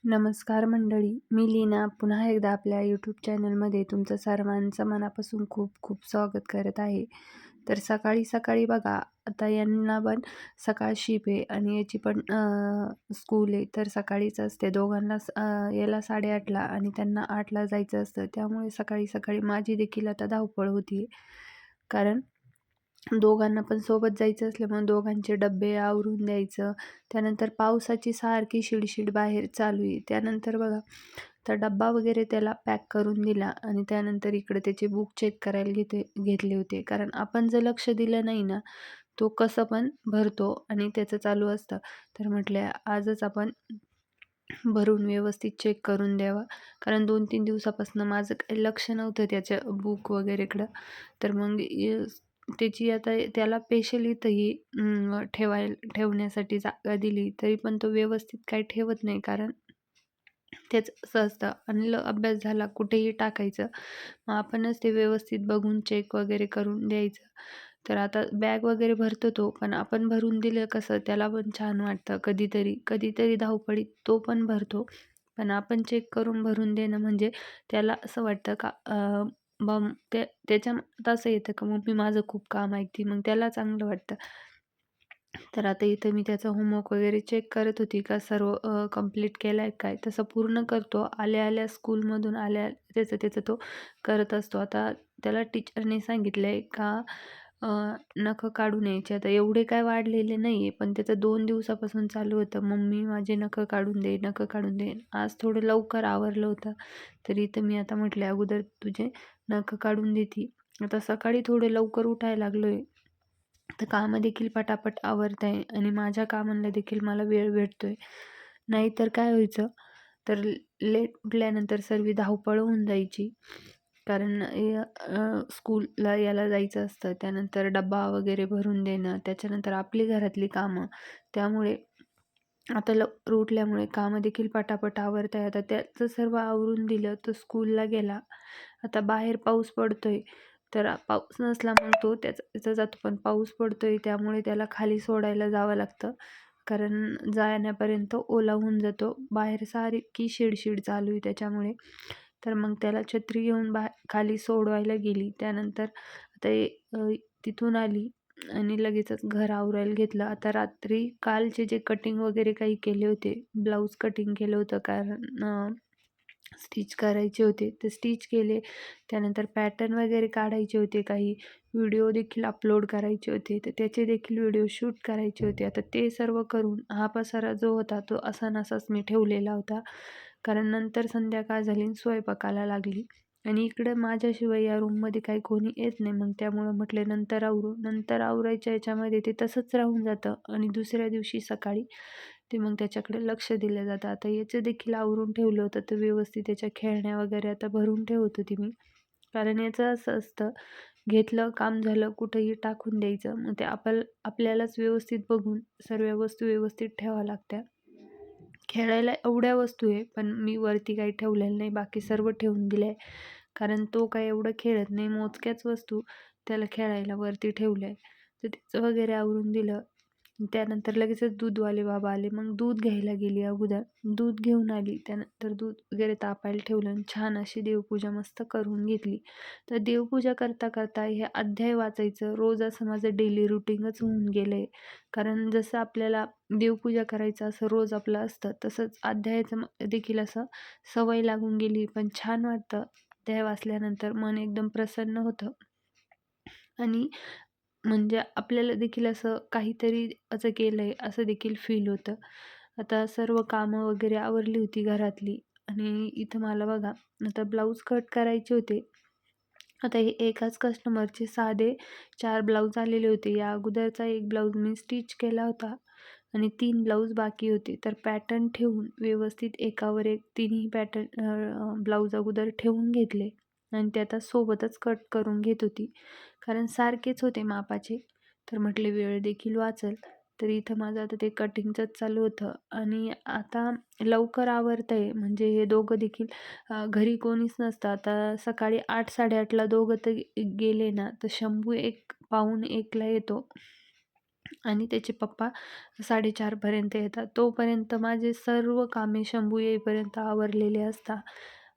नमस्कार मंडळी, मी लीना पुन्हा एकदा आपल्या यूट्यूब चॅनलमध्ये तुमचं सर्वांचं मनापासून खूप खूप स्वागत करत आहे. तर सकाळी सकाळी बघा, आता यांना पण सकाळ शिप आहे आणि याची पण स्कूल आहे. तर सकाळीच असते दोघांना, याला 8:30ला आणि त्यांना 8ला जायचं असतं. त्यामुळे सकाळी सकाळी माझी देखील आता धावपळ होती, कारण दोघांना पण सोबत जायचं असल्यामुळे दोघांचे डब्बे आवरून द्यायचं. त्यानंतर पावसाची सारखी शिडशिड बाहेर चालू आहे. त्यानंतर बघा, तर डब्बा वगैरे त्याला पॅक करून दिला आणि त्यानंतर इकडे त्याचे बुक चेक करायला घेतले होते. कारण आपण जर लक्ष दिलं नाही ना, तो कसं पण भरतो आणि त्याचं चालू असतं. तर म्हटलं आजच आपण भरून व्यवस्थित चेक करून द्यावा. कारण 2-3 दिवसापासून माझं काही लक्ष नव्हतं त्याच्या बुक वगैरेकडं. तर मग त्याची आता त्याला स्पेशली इथं ही ठेवण्यासाठी जागा दिली, तरी पण तो व्यवस्थित काही ठेवत नाही. कारण तेच असं असतं, आणलं अभ्यास झाला कुठेही टाकायचं. मग आपणच ते व्यवस्थित बघून चेक वगैरे करून द्यायचं. तर आता बॅग वगैरे भरतो तो, पण आपण भरून दिलं कसं त्याला पण छान वाटतं. कधीतरी कधीतरी धावपळीत तो पण भरतो. पण आपण चेक करून भरून देणं म्हणजे त्याला असं वाटतं का त्याच्या मनात असं येतं का मम्मी माझं खूप काम ऐकते, मग त्याला चांगलं वाटतं. तर आता इथं मी त्याचा होमवर्क वगैरे चेक करत होती का सर्व कंप्लीट केला आहे काय? तसं पूर्ण करतो. आल्या-आल्या स्कूलमधून त्याचं तो करत असतो. आता त्याला टीचरने सांगितलं आहे का नखं काढून यायचे. आता एवढे काय वाढलेले नाही आहे, पण त्याचं 2 दिवसापासून चालू होतं, "मम्मी माझे नखं काढून दे, नखं काढून दे." आज थोडं लवकर आवरलं होतं. तर इथं मी आता म्हटले, "अगोदर तुझे नखं काढून देती." आता सकाळी थोडं लवकर उठायला लागलोय. तर कामं देखील पटापट आवरत आहे आणि माझ्या कामांना देखील मला वेळ भेटतोय. नाहीतर काय व्हायचं, तर लेट उठल्यानंतर सर्व धावपळ होऊन जायची. कारण स्कूलला याला जायचं असतं. त्यानंतर डब्बा वगैरे भरून देणं, त्याच्यानंतर आपली घरातली कामं. त्यामुळे आता लवकर उठल्यामुळे कामं देखील पटापट आवरत आहे. आता त्याचं सर्व आवरून दिलं, तो स्कूलला गेला. आता बाहेर पाऊस पडतोय, तर पाऊस नसला मग तो त्याचा जातो. पण पाऊस पडतोय त्यामुळे त्याला खाली सोडायला जावं लागतं. कारण जाण्यापर्यंत ओला होऊन जातो. बाहेर सारखी शिडशिड चालू आहे त्याच्यामुळे. तर मग त्याला छत्री घेऊन खाली सोडवायला गेली. त्यानंतर आता तिथून आली आणि लगेचच घर आवरायला घेतलं. आता रात्री कालचे जे कटिंग वगैरे काही केले होते, ब्लाऊज कटिंग केलं होतं कारण स्टिच करायचे होते, ते स्टिच केले. त्यानंतर पॅटर्न वगैरे काढायचे होते, काही व्हिडिओ देखील अपलोड करायचे होते, तर त्याचे देखील व्हिडिओ शूट करायचे होते. आता ते सर्व करून हा पसारा जो होता तो असा नसाच मी ठेवलेला होता. कारण नंतर संध्याकाळ झाली आणि स्वयंपाकाला लागली आणि इकडं माझ्याशिवाय या रूममध्ये काही कोणी येत नाही. मग त्यामुळं म्हटले नंतर आवरू. नंतर आवरायच्या याच्यामध्ये ते तसंच राहून जातं आणि दुसऱ्या दिवशी सकाळी ते मग त्याच्याकडे लक्ष दिलं जातं. आता याचं देखील आवरून ठेवलं होतं, तर व्यवस्थित त्याच्या खेळण्या वगैरे आता भरून ठेवत होती मी. कारण याचं असं असतं, घेतलं, काम झालं, कुठेही टाकून द्यायचं. मग ते आपल्यालाच व्यवस्थित बघून सर्व वस्तू व्यवस्थित ठेवाव्या लागत्या. खेळायला एवढ्या वस्तू आहे, पण मी वरती काही ठेवलेलं नाही. बाकी सर्व ठेवून दिलं आहे. कारण तो काय एवढं खेळत नाही. मोजक्याच वस्तू त्याला खेळायला वरती ठेवल्या आहे. तर त्याचं वगैरे आवरून दिलं. त्यानंतर लगेचच दूधवाले बाबा आले. मग दूध घ्यायला गेली अगोदर. दूध घेऊन आली. त्यानंतर दूध वगैरे तापायला ठेवलं आणि छान अशी देवपूजा मस्त करून घेतली. तर देवपूजा करता हे अध्याय वाचायचं रोज असं माझं डेली रुटीनच होऊन गेलं आहे. कारण जसं आपल्याला देवपूजा करायचं असं रोज आपलं असतं, तसंच अध्यायाचं देखील असं सवय लागून गेली. पण छान वाटतं अध्याय वाचल्यानंतर, मन एकदम प्रसन्न होतं आणि म्हणजे आपल्याला देखील असं काहीतरी असं केलंय असं देखील फील होतं. आता सर्व कामं वगैरे आवरली होती घरातली आणि इथं मला बघा, आता ब्लाऊज कट करायचे होते. आता हे एकाच कस्टमरचे साधे 4 ब्लाऊज आलेले होते. या अगोदरचा एक ब्लाऊज मी स्टिच केला होता आणि 3 ब्लाऊज बाकी होते. तर पॅटर्न ठेवून व्यवस्थित एकावर एक तिन्ही पॅटर्न ब्लाऊज अगोदर ठेवून घेतले आणि ते आता सोबतच कट करून घेत होती. कारण सारखेच होते मापाचे. तर म्हटले वेळ देखील वाचेल. तर इथं माझं आता ते कटिंगचंच चालू होतं आणि आता लवकर आवरतंय म्हणजे हे दोघं देखील घरी कोणीच नसतं. आता सकाळी 8-8:30ला दोघं तर गेले ना, तर शंभू 1 पाऊण 1ला येतो. आणि त्याचे पप्पा 4:30 पर्यंत येतात. तोपर्यंत माझे सर्व कामे शंभू येईपर्यंत आवरलेले असतात.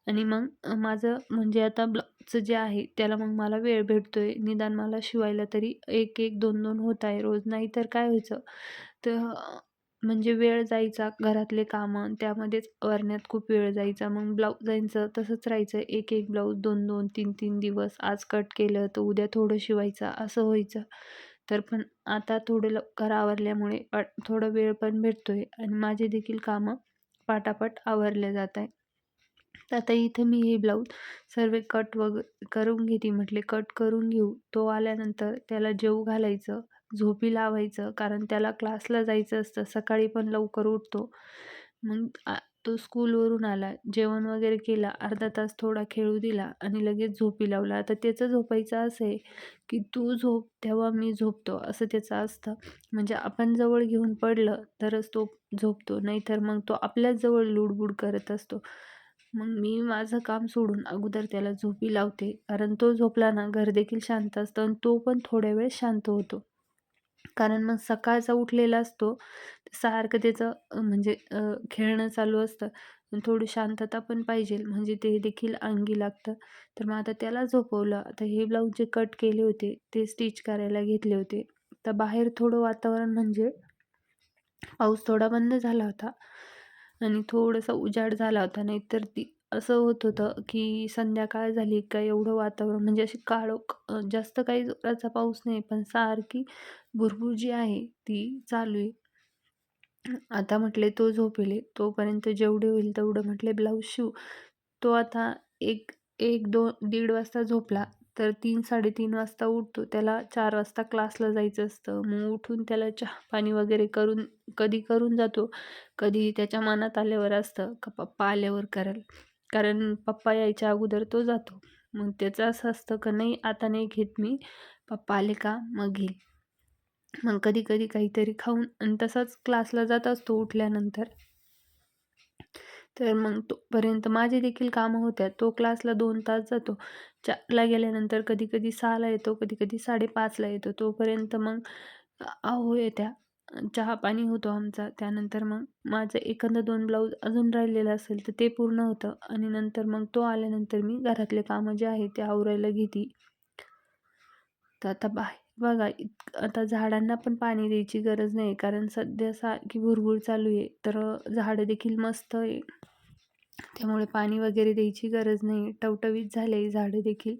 आणि मग माझं म्हणजे आता ब्लाऊजचं जे आहे त्याला मग मला वेळ भेटतोय. निदान मला शिवायला तरी 1-1, 2-2 होत आहे रोज. नाहीतर काय व्हायचं, तर म्हणजे वेळ जायचा, घरातले कामं आणि त्यामध्येच करण्यात खूप वेळ जायचा. मग ब्लाऊजांचं तसंच राहायचं. 1-1 ब्लाऊज 2-2, 3-3 दिवस. आज कट केलं तर उद्या थोडं शिवायचं, असं व्हायचं. तर पण आता थोडं लवकर आवरल्यामुळे थोडा वेळ पण भेटतोय आणि माझे देखील कामं पटापट आवरल्या जात आहे. तर आता इथे मी हे ब्लाऊज सर्व कट करून घेते. म्हटले कट करून घेऊ. तो आल्यानंतर त्याला जेवू घालायचं, झोपी लावायचं, कारण त्याला क्लासला जायचं असतं. सकाळी पण लवकर उठतो. मग तो स्कूलवरून आला, जेवण वगैरे केला, अर्धा तास थोडा खेळू दिला आणि लगेच झोपी लावला. आता त्याचं झोपायचं असं आहे, की तू झोप तेव्हा मी झोपतो, असं त्याचं असतं. म्हणजे आपण जवळ घेऊन पडलं तरच तो झोपतो, नाहीतर मग तो आपल्याच जवळ लुडबुड करत असतो. मग मी माझं काम सोडून अगोदर त्याला झोपी लावते. कारण तो झोपला ना घर देखील शांत असतं आणि तो पण थोड्या वेळ शांत होतो. कारण मग सकाळचा उठलेला असतो, सारखं त्याचं म्हणजे खेळणं चालू असतं. आणि थोडी शांतता पण पाहिजे म्हणजे ते देखील अंगी लागतं. तर मग आता त्याला झोपवलं. आता हे ब्लाऊज जे कट केले होते ते स्टिच करायला घेतले होते. तर बाहेर थोडं वातावरण म्हणजे पाऊस थोडा बंद झाला होता आणि थोडासा उजाड झाला होता. नाहीतर असं होत होतं, की संध्याकाळ झाली का एवढं वातावरण म्हणजे अशी काळोख, जास्त काही जोराचा पाऊस नाही, पण सारखी भुरभुर जी आहे ती चालू आहे. आता म्हटले तो झोपेल तोपर्यंत जेवढे होईल तेवढं म्हटले ब्लाऊज शिवू. तो आता 1-2 1:30 वाजता झोपला, तर 3-3:30 वाजता उठतो. त्याला 4 वाजता क्लासला जायचं असतं. मग उठून त्याला चहा-पाणी वगैरे करून कधी करून जातो, कधी त्याच्या मनात आल्यावर असतं का पप्पा आल्यावर करेल. कारण पप्पा यायच्या अगोदर तो जातो. मग त्याचं असं असतं का नाही आता नाही घेत मी, पप्पा आले का मग घेईल. मग कधी-कधी काहीतरी खाऊन आणि तसाच क्लासला जात असतो उठल्यानंतर. तर मग तोपर्यंत माझी देखील कामं होतात. तो क्लासला 2 तास जातो. 4ला गेल्यानंतर कधी-कधी 6ला येतो, कधी-कधी 5:30ला येतो. तोपर्यंत मग आहो येत्या. चहा-पाणी होतो आमचा. त्यानंतर मग माझं एखादं 2 ब्लाऊज अजून राहिलेलं असेल तर ते पूर्ण होतं आणि नंतर मग तो आल्यानंतर मी घरातले कामं जे आहेत ते आवरायला घेते. तर आता बाहेर बघा आता झाडांना पण पाणी द्यायची गरज नाही कारण सध्या सारखी भुरभुर चालू आहे. तर झाडं देखील मस्त आहे. त्यामुळे पाणी वगैरे द्यायची गरज नाही. टवटवीत झाले झाडं देखील.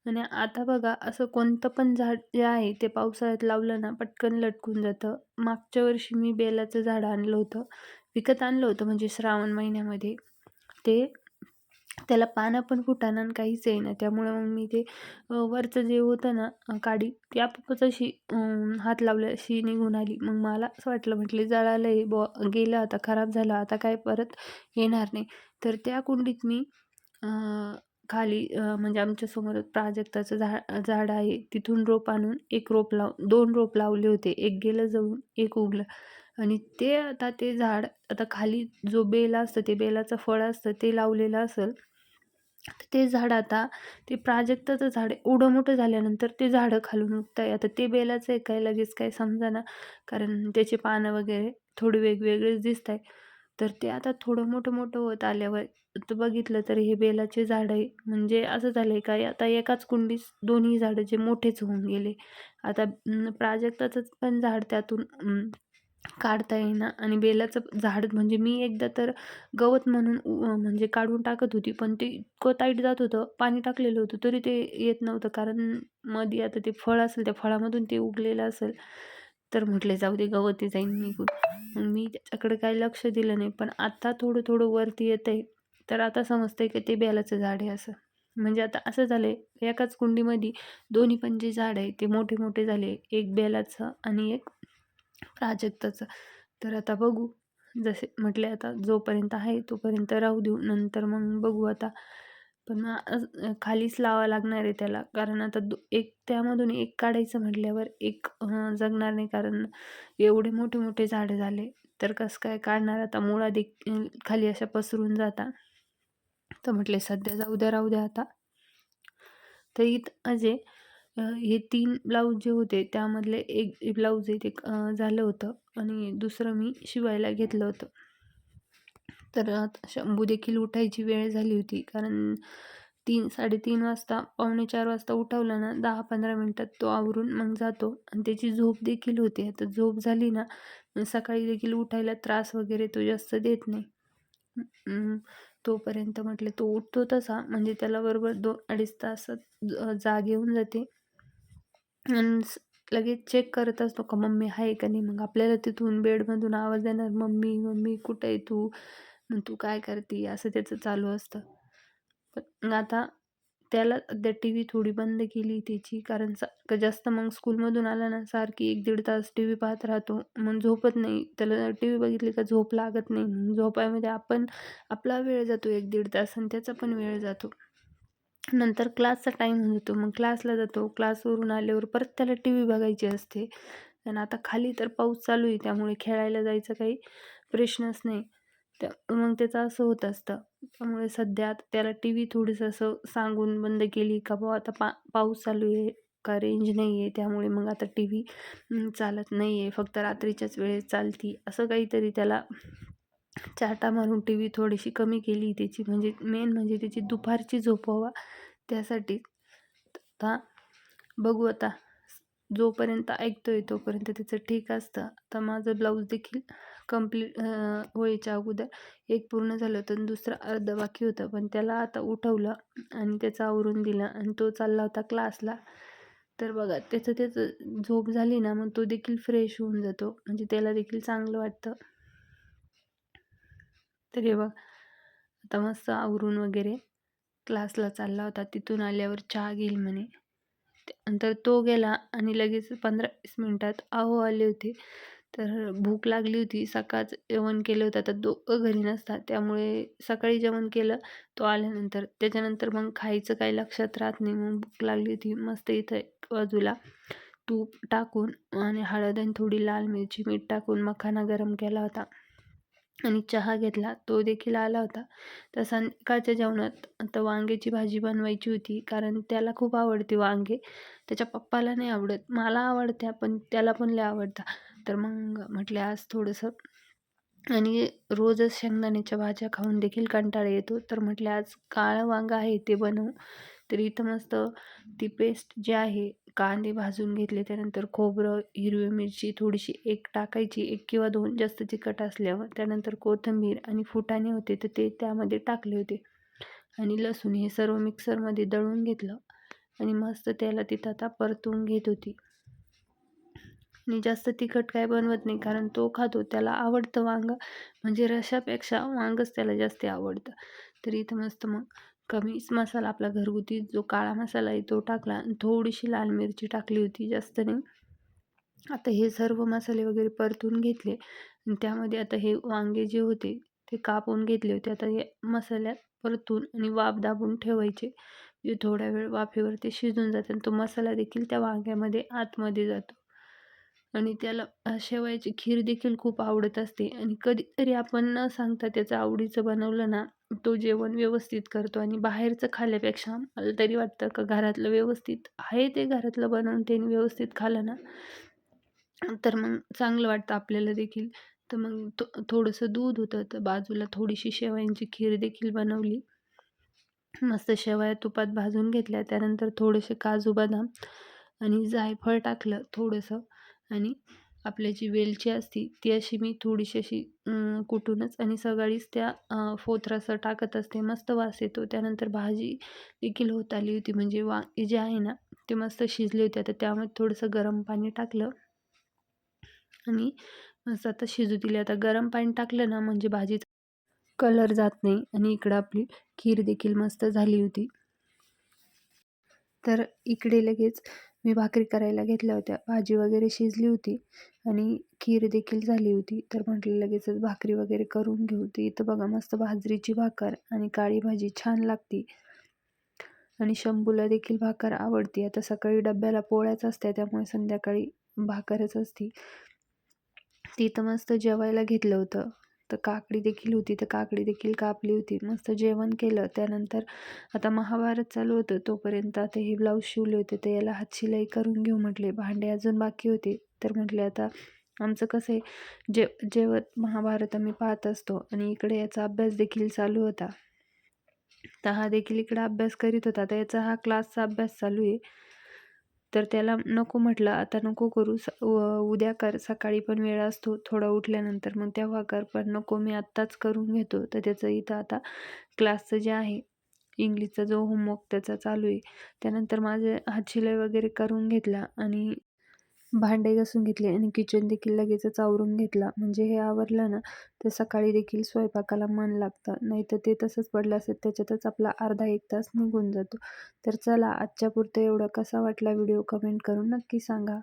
आणि आता बघा असं कोणतं पण झाड जे आहे ते पावसाळ्यात लावलं ना पटकन लटकून जातं. मागच्या वर्षी मी बेलाचं झाड आणलं होतं. विकत आणलं होतं म्हणजे श्रावण महिन्यामध्ये. ते त्याला पानं पण फुटाना आणि काहीच येईना. त्यामुळे मग मी ते वरचं जे होतं ना काडी ती आपोआपच अशी हात लावल्या अशी निघून आली. मग मला असं वाटलं म्हटले जळालं आहे गेलं आता खराब झालं आता काय परत येणार नाही. तर त्या कुंडीत मी अ, खाली म्हणजे आमच्या समोरच प्राजक्ताचं झाड आहे. तिथून रोप आणून 1 रोप 2 रोप लावले होते. एक गेलं जळून, एक उगलं आणि ते आता ते झाड आता खाली जो बेल असतं, ते बेलाचं फळ असतं ते लावलेलं असेल. तर ते झाड आता ते प्राजक्ताचं झाड एवढं मोठं झाल्यानंतर ते झाडं खालून उगताय. आता ते बेलाचं आहे काय लगेच काही समजेना कारण त्याची पानं वगैरे थोडी वेगवेगळीच दिसताय. तर ते आता थोडं मोठं-मोठं होत आल्यावर तर बघितलं तर हे बेलाचे झाड आहे. म्हणजे असं झालंय काय आता एकाच कुंडीत दोन्ही झाडं जे मोठेच होऊन गेले. आता प्राजक्ताचं पण झाड त्यातून काढता येईना आणि बेलाचं झाड म्हणजे मी एकदा तर गवत म्हणून म्हणजे काढून टाकत होती. पण ते इतकं टाईट जात होतं, पाणी टाकलेलं होतं तरी ते येत नव्हतं. कारण मध्ये आता ते फळ असेल, त्या फळामधून ते उगलेलं असेल. तर म्हटले जाऊ दे गवत जाईन निघून. मग मी त्याच्याकडे काही लक्ष दिलं नाही. पण आता थोडं-थोडं वरती येतंय. तर आता समजतंय की ते बेलाचं झाड आहे असं. म्हणजे आता असं झालंय एकाच कुंडीमध्ये दोन्ही पण जे झाड आहे ते मोठे-मोठे झाले. एक बेलाचं आणि एक प्राजक्ताचं. तर आता बघू. जसे म्हटले आता जोपर्यंत आहे तोपर्यंत राहू देऊ. नंतर मग बघू आता. पण मग खालीच लावावं लागणार आहे त्याला. कारण आता एक त्यामधून एक काढायचं म्हटल्यावर एक जगणार नाही. कारण एवढे मोठे-मोठे झाडं झाले. तर कसं काय काढणार आता मुळा देखील खाली अशा पसरून जातात. तर म्हटले सध्या जाऊ द्या, राहू द्या आता. तर इथं म्हणजे हे 3 ब्लाऊज जे होते त्यामधले एक ब्लाऊज आहे ते झालं होतं आणि दुसरं मी शिवायला घेतलं होतं. तर शंभू देखील उठायची वेळ झाली होती, कारण 3-3:30 वाजता, पावणे 4 वाजता उठवलं ना, 10-15 मिनिटात तो आवरून मग जातो आणि त्याची झोप देखील होते. आता झोप झाली ना, मग सकाळी देखील उठायला त्रास वगैरे तो जास्त देत नाही. तोपर्यंत म्हटले तो उठतो तसा, म्हणजे त्याला बरोबर 2-2.5 तासात जाग येऊन जाते आणि लगेच चेक करत असतो का मम्मी आहे का नाही. मग आपल्याला तिथून बेडमधून आवाज येणार, "मम्मी, मम्मी कुठे आहे तू? मग तू काय करते?" असं त्याचं चालू असतं. पण आता त्याला सध्या टीव्ही थोडी बंद केली त्याची, कारण सारखं जास्त मग स्कूलमधून आला ना, सारखी 1-1.5 तास टीव्ही पाहत राहतो. मग झोपत नाही. त्याला टीव्ही बघितली का झोप लागत नाही. मग झोपायमध्ये आपला वेळ जातो 1-1.5 तास आणि त्याचा पण वेळ जातो. नंतर क्लासचा टाईम होऊन जातो. मग क्लासला जातो. क्लासवरून आल्यावर परत त्याला टीव्ही बघायची असते. आणि आता खाली तर पाऊस चालू आहे, त्यामुळे खेळायला जायचा काही प्रश्नच नाही. मग त्याचं असं होत असतं. त्यामुळे सध्या आता त्याला टीव्ही थोडंसं असं सांगून बंद केली का बुवा आता पाऊस चालू आहे, का रेंज नाही आहे, त्यामुळे मग आता टीव्ही चालत नाही आहे, फक्त रात्रीच्याच वेळेस चालती. असं काहीतरी त्याला चाटा मारून टीव्ही थोडीशी कमी केली त्याची, म्हणजे मेन म्हणजे त्याची दुपारची झोप व्हावा त्यासाठी. आता बघू आता, जोपर्यंत ऐकतोय तोपर्यंत त्याचं ठीक असतं. आता माझं ब्लाऊज देखील कंप्लीट व्हायच्या अगोदर एक पूर्ण झालं होतं आणि दुसरं अर्धं बाकी होतं. पण त्याला आता उठवलं आणि त्याचं आवरून दिलं आणि तो चालला होता क्लासला. तर बघा त्याचं झोप झाली ना, मग तो देखील फ्रेश होऊन जातो, म्हणजे त्याला देखील चांगलं वाटतं. तर हे बघ, आता मस्त आवरून वगैरे क्लासला चालला होता. तिथून आल्यावर चहा घेईल म्हणे. नंतर तो गेला आणि लगेच 15-20 मिनिटात आहो आले होते. तर भूक लागली होती. सकाळचं जेवण केलं होतं. आता दोघं घरी नसतात, त्यामुळे सकाळी जेवण केलं तो आल्यानंतर. त्याच्यानंतर मग खायचं काही लक्षात राहत नाही. मग भूक लागली होती. मस्त इथं एक बाजूला तूप टाकून आणि हळद आणि थोडी लाल मिरची, मीठ टाकून मखाना गरम केला होता आणि चहा घेतला. तो देखील आला होता. तर संध्याकाळच्या जेवणात आता वांग्याची भाजी बनवायची होती, कारण त्याला खूप आवडते वांगे. त्याच्या पप्पाला नाही आवडत. मला आवडत्या, पण त्याला पण लय आवडतं. तर मग म्हटले आज थोडंसं, आणि रोजच शेंगदाण्याच्या भाज्या खाऊन देखील कंटाळा येतो. तर म्हटले आज काळं वांगं आहे ते बनवू. तर इथं मस्त ती पेस्ट जी आहे, कांदे भाजून घेतले, त्यानंतर खोबरं, हिरवी मिरची थोडीशी एक टाकायची, 1 किंवा 2 जास्त तिखट असल्यावर. त्यानंतर कोथिंबीर आणि फुटाणे होते तर ते त्यामध्ये टाकले होते आणि लसूण हे सर्व मिक्सरमध्ये दळून घेतलं आणि मस्त त्याला तिथं आता परतून घेत होती. आणि जास्त तिखट काय बनवत नाही, कारण तो खातो, त्याला आवडतं वांगं, म्हणजे रश्शापेक्षा वांगंच त्याला जास्त आवडतं. तर इथं मस्त मग कमीच मसाला, आपला घरगुती जो काळा मसाला आहे तो टाकला आणि थोडीशी लाल मिरची टाकली होती, जास्त नाही. आता हे सर्व मसाले वगैरे परतून घेतले आणि त्यामध्ये आता हे वांगे जे होते ते कापून घेतले होते. आता हे मसाल्यात परतून आणि वाफ दाबून ठेवायचे, म्हणजे थोडा वेळ वाफेवरती शिजून जाते आणि तो मसाला देखील त्या वांग्यामध्ये आतमध्ये जातो. आणि त्याला शेवयाची खीर देखील खूप आवडत असते आणि कधीतरी आपण न सांगता त्याचं आवडीचं बनवलं ना, तो जेवण व्यवस्थित करतो. आणि बाहेरचं खाल्ल्यापेक्षा मला तरी वाटतं का घरातलं व्यवस्थित आहे, ते घरातलं बनवून त्याने व्यवस्थित खाल्लं ना, तर मग चांगलं वाटतं आपल्याला देखील. तर मग थोडंसं दूध होतं, तर बाजूला थोडीशी शेवयांची खीर देखील बनवली. मस्त शेवया तुपात भाजून घेतल्या. त्यानंतर थोडेसे काजू, बदाम आणि जायफळ टाकलं थोडंसं, आणि आपली जी वेलची असती ती अशी मी थोडीशी अशी कुटूनच आणि सगळीच त्या फोथरासह टाकत असते. मस्त वास येतो. त्यानंतर भाजी देखील होत आली होती, म्हणजे वांगे जे आहे ना ते मस्त शिजले होते. आता त्यामध्ये थोडंसं गरम पाणी टाकलं आणि मस्त आता शिजू दिले. आता गरम पाणी टाकलं ना, म्हणजे भाजीचा कलर जात नाही आणि इकडं आपली खीर देखील मस्त झाली होती. तर इकडे लगेच मी भाकरी करायला घेतल्या होत्या. भाजी वगैरे शिजली होती आणि खीर देखील झाली होती. तर म्हटलं लगेचच भाकरी वगैरे करून घेऊ. तर इथं बघा मस्त बाजरीची भाकर आणि काळी भाजी छान लागती आणि शंभूला देखील भाकर आवडते. आता सकाळी डब्याला पोळ्याच असत्या, त्यामुळे संध्याकाळी भाकरच असती. तिथं मस्त जेवायला घेतलं होतं. मस्त काकडी देखील होती, तर काकडी देखील कापली होती. मस्त जेवण केलं. त्यानंतर आता महाभारत चालू होतं, तोपर्यंत आता हे ब्लाऊज शिवले होते, तर याला हातशिलाई करून घेऊ म्हटले. भांडे अजून बाकी होते, तर म्हटले आता आमचं कसं आहे, जेवत महाभारत आम्ही पाहत असतो आणि इकडे याचा अभ्यास देखील चालू होता. तर हा देखील इकडे अभ्यास करीत होता. तर याचा हा क्लासचा अभ्यास चालू आहे. तर त्याला नको म्हटलं, "आता नको करू, उद्या कर, सकाळी पण वेळ असतो थोडा उठल्यानंतर, मग तेव्हा कर, पण नको मी आत्ताच करून घेतो." तर त्याचं इथं आता क्लासचं जे आहे, इंग्लिशचा जो होमवर्क त्याचा चालू आहे. त्यानंतर माझे हातशिलाई वगैरे करून घेतला आणि भांडे घासून घेतले आणि किचन देखील लगेचच आवरून घेतला. म्हणजे हे आवरलं ना, तर सकाळी देखील स्वयंपाकाला मन लागतं. नाहीतर ते तसंच पडलं असेल, त्याच्यातच आपला अर्धा 1 तास निघून जातो. तर चला आजच्यापुरतं एवढं. कसा वाटला व्हिडिओ कमेंट करून नक्की सांगा.